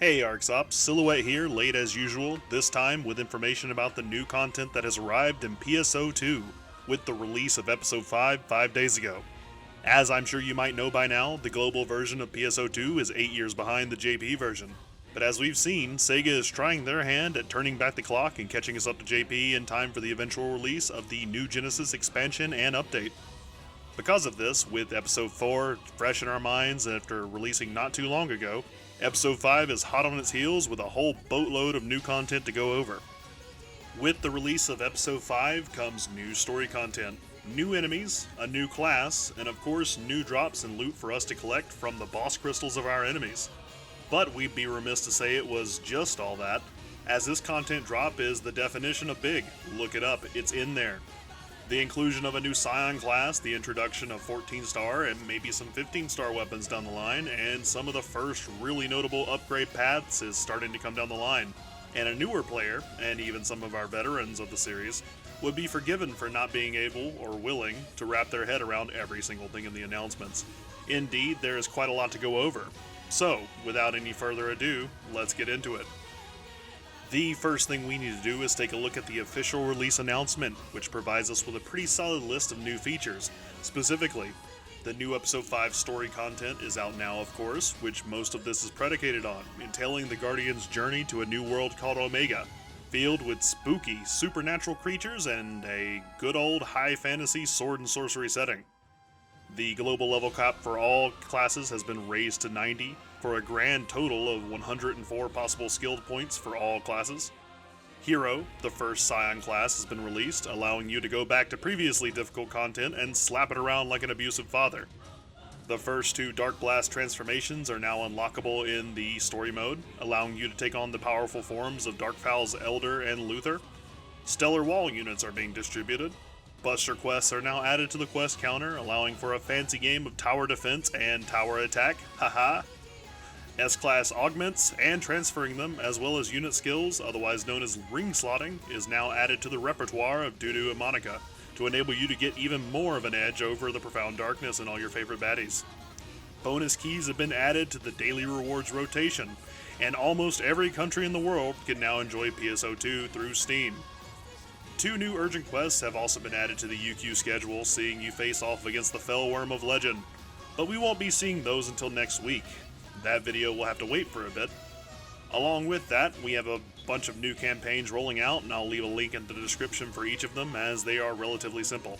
Hey ARKS Ops, Silhouette here, late as usual, this time with information about the new content that has arrived in PSO2, with the release of Episode 5 days ago. As I'm sure you might know by now, the global version of PSO2 is 8 years behind the JP version. But as we've seen, SEGA is trying their hand at turning back the clock and catching us up to JP in time for the eventual release of the New Genesis expansion and update. Because of this, with Episode 4 fresh in our minds after releasing not too long ago, Episode 5 is hot on its heels with a whole boatload of new content to go over. With the release of Episode 5 comes new story content, new enemies, a new class, and of course new drops and loot for us to collect from the boss crystals of our enemies. But we'd be remiss to say it was just all that, as this content drop is the definition of big. Look it up, it's in there. The inclusion of a new Scion class, the introduction of 14-star and maybe some 15-star weapons down the line, and some of the first really notable upgrade paths is starting to come down the line. And a newer player, and even some of our veterans of the series, would be forgiven for not being able or willing to wrap their head around every single thing in the announcements. Indeed, there is quite a lot to go over. So, without any further ado, let's get into it. The first thing we need to do is take a look at the official release announcement, which provides us with a pretty solid list of new features. Specifically, the new Episode 5 story content is out now, of course, which most of this is predicated on, entailing the Guardian's journey to a new world called Omega, filled with spooky, supernatural creatures and a good old high fantasy sword and sorcery setting. The global level cap for all classes has been raised to 90, for a grand total of 104 possible skilled points for all classes. Hero, the first Scion class, has been released, allowing you to go back to previously difficult content and slap it around like an abusive father. The first two Dark Blast transformations are now unlockable in the story mode, allowing you to take on the powerful forms of Darkfowl's Elder and Luther. Stellar Wall units are being distributed. Buster quests are now added to the quest counter, allowing for a fancy game of tower defense and tower attack, haha. S-Class augments and transferring them, as well as unit skills, otherwise known as ring slotting, is now added to the repertoire of Dudu and Monica, to enable you to get even more of an edge over the Profound Darkness and all your favorite baddies. Bonus keys have been added to the daily rewards rotation, and almost every country in the world can now enjoy PSO2 through Steam. 2 new urgent quests have also been added to the UQ schedule, seeing you face off against the Fell Worm of Legend, but we won't be seeing those until next week. That video will have to wait for a bit. Along with that, we have a bunch of new campaigns rolling out, and I'll leave a link in the description for each of them, as they are relatively simple.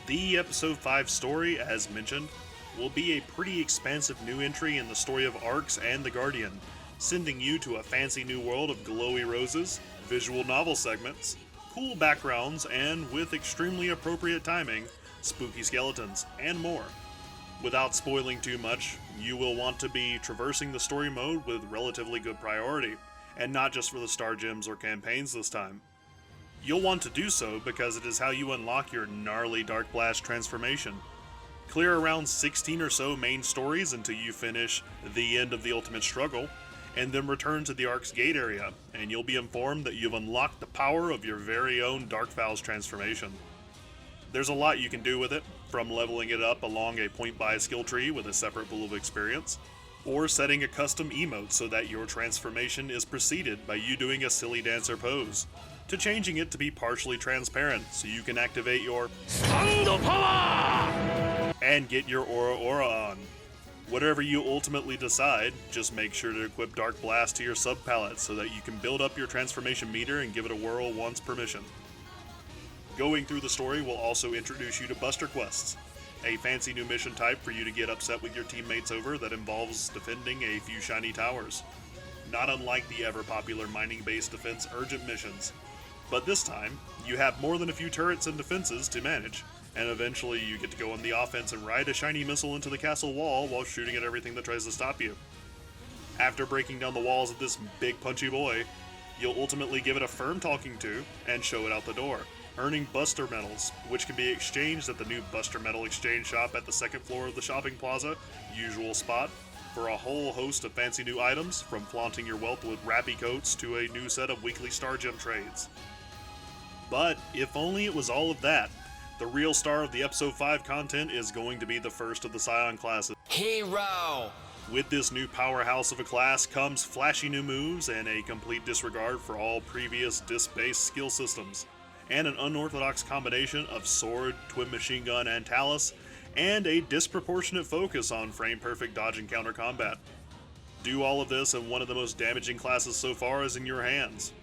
The Episode 5 story, as mentioned, will be a pretty expansive new entry in the story of ARKS and the Guardian, sending you to a fancy new world of glowy roses, visual novel segments, cool backgrounds, and with extremely appropriate timing, spooky skeletons, and more. Without spoiling too much, you will want to be traversing the story mode with relatively good priority, and not just for the star gems or campaigns this time. You'll want to do so because it is how you unlock your gnarly Dark Blast transformation. Clear around 16 or so main stories until you finish the end of the Ultimate Struggle, and then return to the ARKS Gate area, and you'll be informed that you've unlocked the power of your very own Darkfowl's transformation. There's a lot you can do with it, from leveling it up along a point-buy skill tree with a separate pool of experience, or setting a custom emote so that your transformation is preceded by you doing a silly dancer pose, to changing it to be partially transparent so you can activate your Stand Power and get your Aura on. Whatever you ultimately decide, just make sure to equip Dark Blast to your sub-palette so that you can build up your transformation meter and give it a whirl once permission. Going through the story will also introduce you to Buster Quests, a fancy new mission type for you to get upset with your teammates over that involves defending a few shiny towers. Not unlike the ever-popular mining-based defense urgent missions. But this time, you have more than a few turrets and defenses to manage, and eventually you get to go on the offense and ride a shiny missile into the castle wall while shooting at everything that tries to stop you. After breaking down the walls of this big punchy boy, you'll ultimately give it a firm talking to and show it out the door, earning Buster Medals, which can be exchanged at the new Buster Medal exchange shop at the second floor of the shopping plaza, usual spot, for a whole host of fancy new items, from flaunting your wealth with rappy coats to a new set of weekly star gem trades. But if only it was all of that, the real star of the Episode 5 content is going to be the first of the Scion classes. Hero! With this new powerhouse of a class comes flashy new moves and a complete disregard for all previous disc-based skill systems, and an unorthodox combination of sword, twin machine gun, and talus, and a disproportionate focus on frame-perfect dodge and counter combat. Do all of this and one of the most damaging classes so far is in your hands.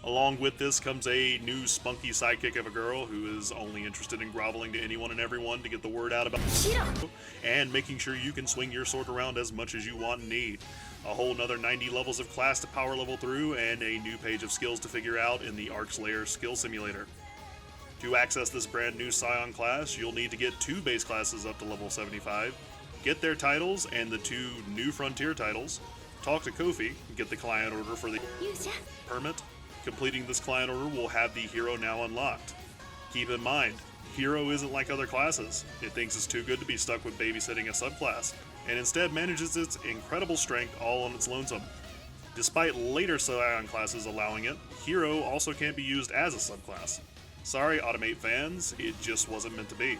Along with this comes a new spunky sidekick of a girl who is only interested in groveling to anyone and everyone to get the word out about and making sure you can swing your sword around as much as you want and need. A whole nother 90 levels of class to power level through, and a new page of skills to figure out in the ARKS Layer Skill Simulator. To access this brand new Scion class, you'll need to get 2 base classes up to level 75, get their titles and the 2 new Frontier titles, talk to Kofi, get the client order for the permit. Completing this client order will have the hero now unlocked. Keep in mind, hero isn't like other classes. It thinks it's too good to be stuck with babysitting a subclass, and instead manages its incredible strength all on its lonesome. Despite later Scion classes allowing it, hero also can't be used as a subclass. Sorry, Automate fans, it just wasn't meant to be.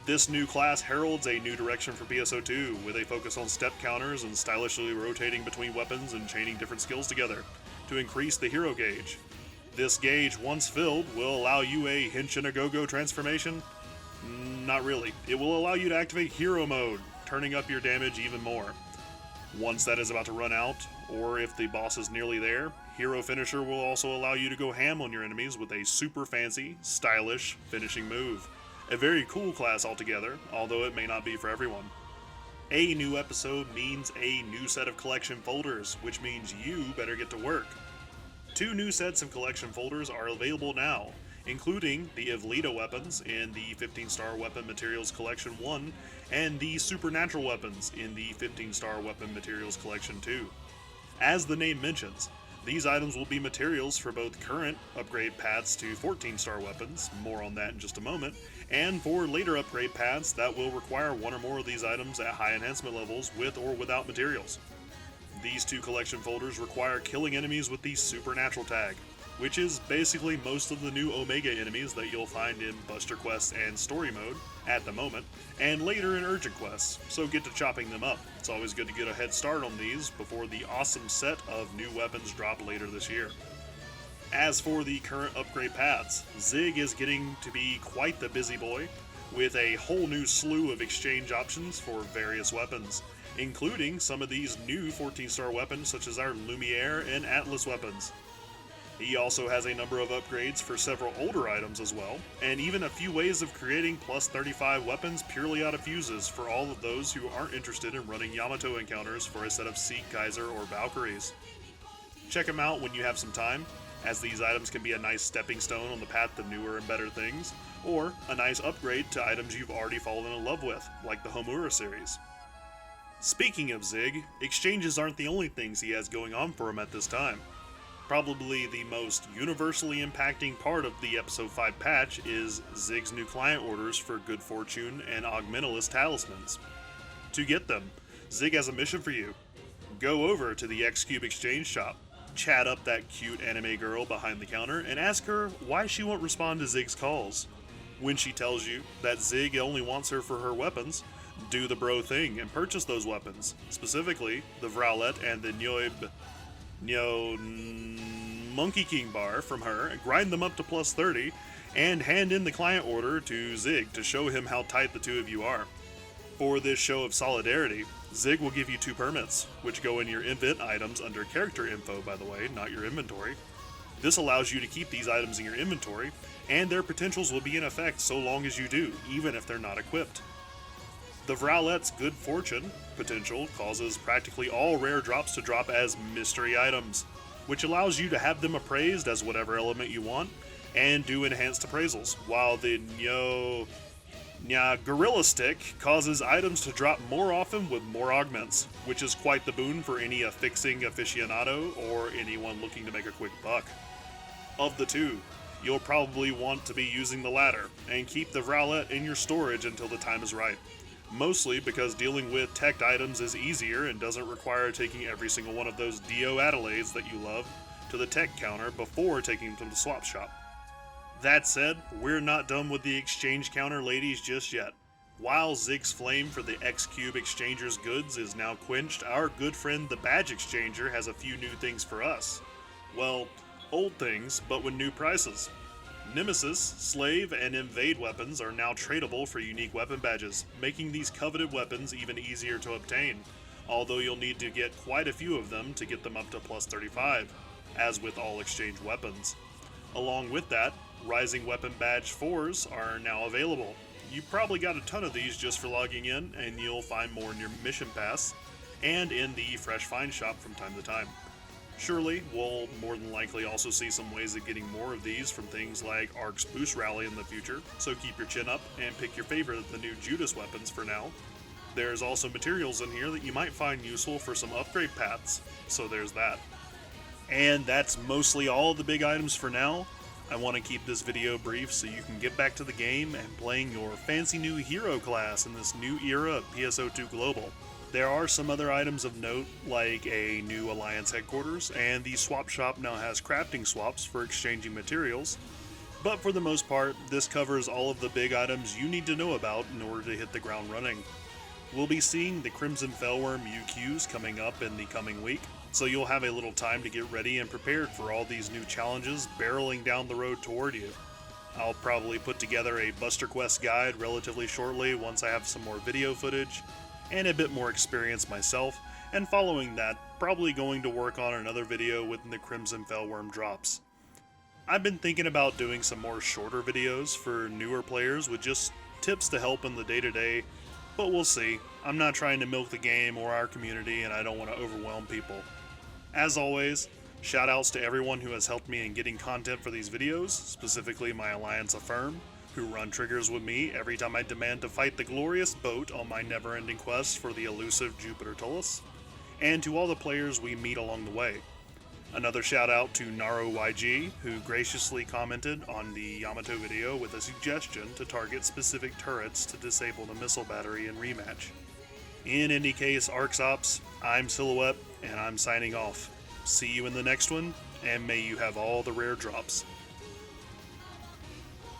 This new class heralds a new direction for PSO2, with a focus on step counters and stylishly rotating between weapons and chaining different skills together to increase the hero gauge. This gauge, once filled, will allow you a Henshin a Go-Go transformation? Not really. It will allow you to activate hero mode, turning up your damage even more. Once that is about to run out, or if the boss is nearly there, hero finisher will also allow you to go ham on your enemies with a super fancy, stylish finishing move. A very cool class altogether, although it may not be for everyone. A new episode means a new set of collection folders, which means you better get to work. 2 new sets of collection folders are available now, including the Evlita weapons in the 15-star Weapon Materials Collection 1, and the Supernatural weapons in the 15-star Weapon Materials Collection 2. As the name mentions, these items will be materials for both current upgrade paths to 14-star weapons, more on that in just a moment, and for later upgrade paths that will require 1 or more of these items at high enhancement levels with or without materials. These 2 collection folders require killing enemies with the Supernatural tag, which is basically most of the new Omega enemies that you'll find in Buster Quests and Story Mode at the moment, and later in Urgent Quests, so get to chopping them up. It's always good to get a head start on these before the awesome set of new weapons drop later this year. As for the current upgrade paths, Zig is getting to be quite the busy boy, with a whole new slew of exchange options for various weapons, including some of these new 14-star weapons such as our Lumiere and Atlas weapons. He also has a number of upgrades for several older items as well, and even a few ways of creating plus 35 weapons purely out of fuses for all of those who aren't interested in running Yamato encounters for a set of Seek, Kaiser, or Valkyries. Check him out when you have some time, as these items can be a nice stepping stone on the path to newer and better things, or a nice upgrade to items you've already fallen in love with, like the Homura series. Speaking of Zig, exchanges aren't the only things he has going on for him at this time. Probably the most universally impacting part of the Episode 5 patch is Zig's new client orders for Good Fortune and Augmentalist Talismans. To get them, Zig has a mission for you. Go over to the X-Cube Exchange Shop, chat up that cute anime girl behind the counter, and ask her why she won't respond to Zig's calls. When she tells you that Zig only wants her for her weapons, do the bro thing and purchase those weapons, specifically the Vrowlet and the Monkey King bar from her, grind them up to plus 30, and hand in the client order to Zig to show him how tight the two of you are. For this show of solidarity, Zig will give you 2 permits, which go in your invent items under character info, by the way, not your inventory. This allows you to keep these items in your inventory, and their potentials will be in effect so long as you do, even if they're not equipped. The Vrowlet's Good Fortune potential causes practically all rare drops to drop as mystery items, which allows you to have them appraised as whatever element you want, and do enhanced appraisals, while the Gorilla Stick causes items to drop more often with more augments, which is quite the boon for any affixing aficionado or anyone looking to make a quick buck. Of the 2, you'll probably want to be using the latter, and keep the Vrowlet in your storage until the time is right. Mostly because dealing with teched items is easier and doesn't require taking every single one of those Dio Adelaides that you love to the tech counter before taking them to the swap shop. That said, we're not done with the exchange counter ladies just yet. While Zig's flame for the X-Cube Exchanger's goods is now quenched, our good friend the Badge Exchanger has a few new things for us. Well, old things, but with new prices. Nemesis, Slave, and Invade weapons are now tradable for unique weapon badges, making these coveted weapons even easier to obtain, although you'll need to get quite a few of them to get them up to plus 35, as with all exchange weapons. Along with that, Rising Weapon Badge 4s are now available. You probably got a ton of these just for logging in, and you'll find more in your mission pass and in the Fresh Find shop from time to time. Surely, we'll more than likely also see some ways of getting more of these from things like ARKS Boost Rally in the future, so keep your chin up and pick your favorite of the new Judas weapons for now. There's also materials in here that you might find useful for some upgrade paths, so there's that. And that's mostly all the big items for now. I want to keep this video brief so you can get back to the game and playing your fancy new hero class in this new era of PSO2 Global. There are some other items of note, like a new Alliance headquarters, and the swap shop now has crafting swaps for exchanging materials, but for the most part, this covers all of the big items you need to know about in order to hit the ground running. We'll be seeing the Crimson Fellworm UQs coming up in the coming week, so you'll have a little time to get ready and prepared for all these new challenges barreling down the road toward you. I'll probably put together a Buster Quest guide relatively shortly once I have some more video footage and a bit more experience myself, and following that, probably going to work on another video when the Crimson Fellworm drops. I've been thinking about doing some more shorter videos for newer players with just tips to help in the day-to-day, but we'll see. I'm not trying to milk the game or our community, and I don't want to overwhelm people. As always, shoutouts to everyone who has helped me in getting content for these videos, specifically my Alliance Affirm, who run triggers with me every time I demand to fight the glorious boat on my never-ending quest for the elusive Jupiter Tullus, and to all the players we meet along the way. Another shout out to NaroYG, who graciously commented on the Yamato video with a suggestion to target specific turrets to disable the missile battery in rematch. In any case, ARKS Ops, I'm Silhouette, and I'm signing off. See you in the next one, and may you have all the rare drops.